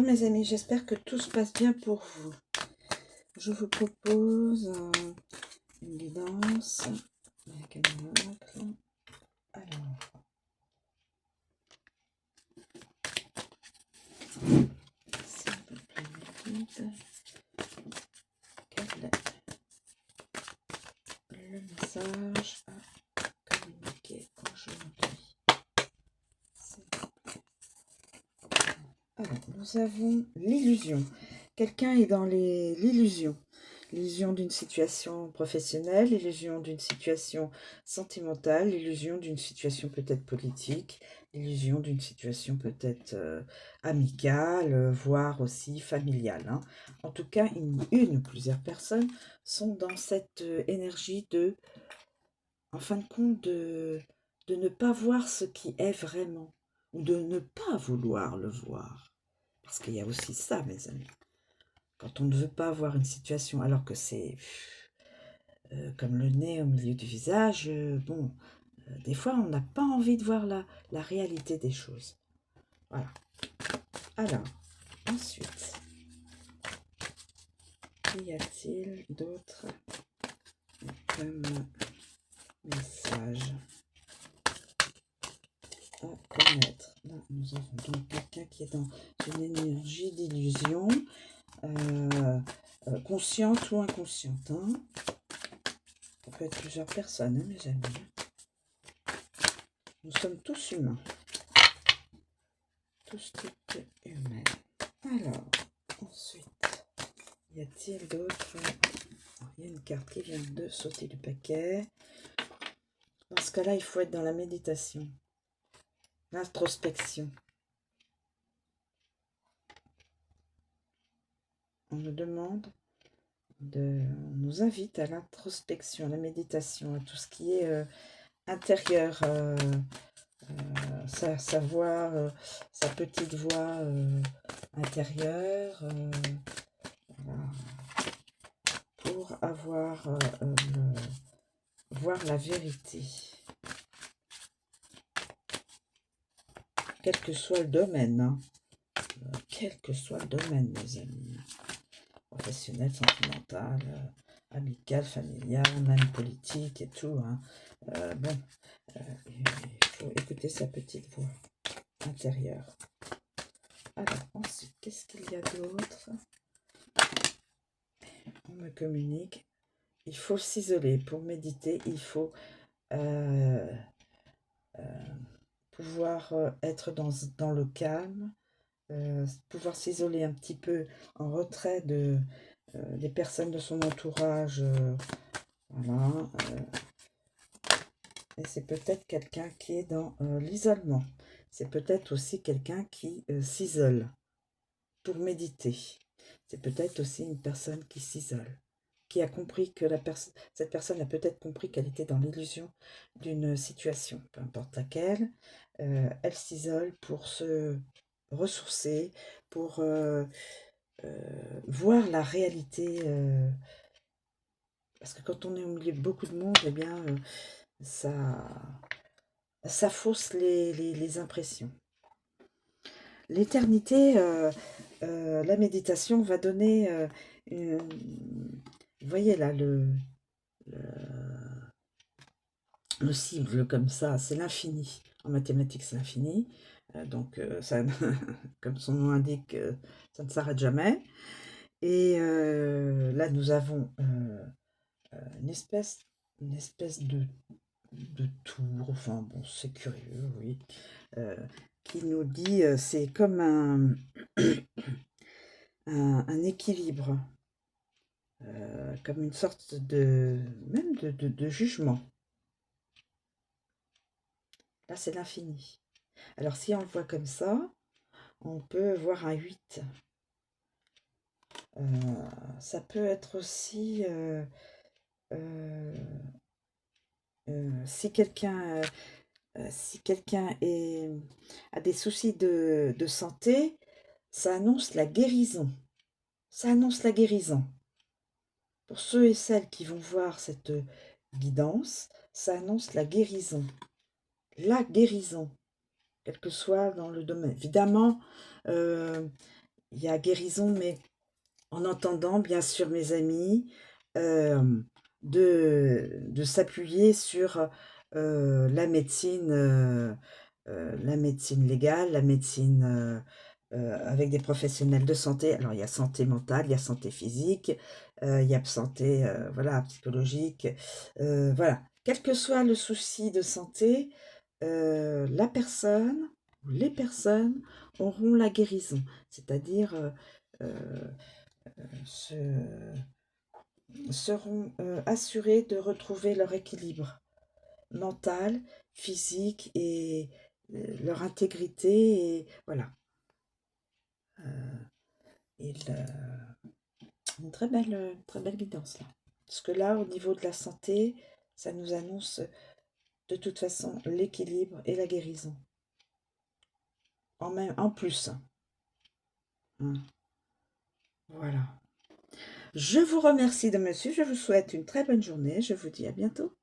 Mes amis, j'espère que tout se passe bien pour vous. Je vous propose une guidance avec un oracle. Alors, s'il vous plaît, mes guides, quel est le message à communiquer aujourd'hui? Alors, nous avons l'illusion. Quelqu'un est dans l'illusion. L'illusion d'une situation professionnelle, l'illusion d'une situation sentimentale, l'illusion d'une situation peut-être politique, l'illusion d'une situation peut-être amicale, voire aussi familiale. Hein. En tout cas, une ou plusieurs personnes sont dans cette énergie de, en fin de compte, de ne pas voir ce qui est vraiment, ou de ne pas vouloir le voir. Parce qu'il y a aussi ça, mes amis. Quand on ne veut pas voir une situation alors que c'est comme le nez au milieu du visage, des fois on n'a pas envie de voir la réalité des choses. Voilà. Alors, ensuite, qu'y a-t-il d'autre comme message à connaître? Là, nous avons donc quelqu'un qui est dans une énergie d'illusion, consciente ou inconsciente. Hein. Ça peut être plusieurs personnes, hein, mes amis. Nous sommes tous humains. Tous types humains. Alors, ensuite, y a-t-il d'autres? Il y a une carte qui vient de sauter du paquet. Dans ce cas-là, il faut être dans la méditation, l'introspection. On nous demande, on nous invite à l'introspection, à la méditation, à tout ce qui est intérieur, sa voix, sa petite voix intérieure, voilà, pour voir la vérité. Quel que soit le domaine, hein. Quel que soit le domaine, mes amis. Professionnel, sentimental, amical, familial, même politique et tout. Hein. Il faut écouter sa petite voix intérieure. Alors, ensuite, qu'est-ce qu'il y a d'autre? On me communique. Il faut s'isoler. Pour méditer, il faut pouvoir être dans le calme, pouvoir s'isoler un petit peu en retrait des personnes de son entourage. Voilà. Et c'est peut-être quelqu'un qui est dans l'isolement. C'est peut-être aussi quelqu'un qui s'isole pour méditer. C'est peut-être aussi une personne qui s'isole, qui a compris que cette personne a peut-être compris qu'elle était dans l'illusion d'une situation, peu importe laquelle. Elle s'isole pour se ressourcer, pour voir la réalité. Parce que quand on est au milieu de beaucoup de monde, eh bien, ça fausse les impressions. L'éternité, la méditation va donner, vous voyez là, le cible comme ça, c'est l'infini. En mathématiques, c'est l'infini. Donc, ça, comme son nom indique, ça ne s'arrête jamais. Et là, nous avons une espèce de tour, enfin bon, c'est curieux, oui, qui nous dit, c'est comme un équilibre, comme une sorte même de jugement. Là, c'est l'infini. Alors, si on le voit comme ça, on peut voir un 8. Ça peut être aussi, si quelqu'un a des soucis de santé, ça annonce la guérison. Ça annonce la guérison. Pour ceux et celles qui vont voir cette guidance, ça annonce la guérison. La guérison, quel que soit dans le domaine. Évidemment, il y a guérison, mais en entendant, bien sûr, mes amis, de s'appuyer sur la médecine légale, la médecine avec des professionnels de santé. Alors, il y a santé mentale, il y a santé physique, il y a santé voilà, psychologique. Voilà. Quel que soit le souci de santé, la personne ou les personnes auront la guérison, c'est-à-dire euh, se- seront assurés de retrouver leur équilibre mental, physique et leur intégrité. Et voilà. Euh, une très belle guidance là. Parce que là, au niveau de la santé, ça nous annonce de toute façon l'équilibre et la guérison. En plus. Hein. Voilà. Je vous remercie de me suivre. Je vous souhaite une très bonne journée. Je vous dis à bientôt.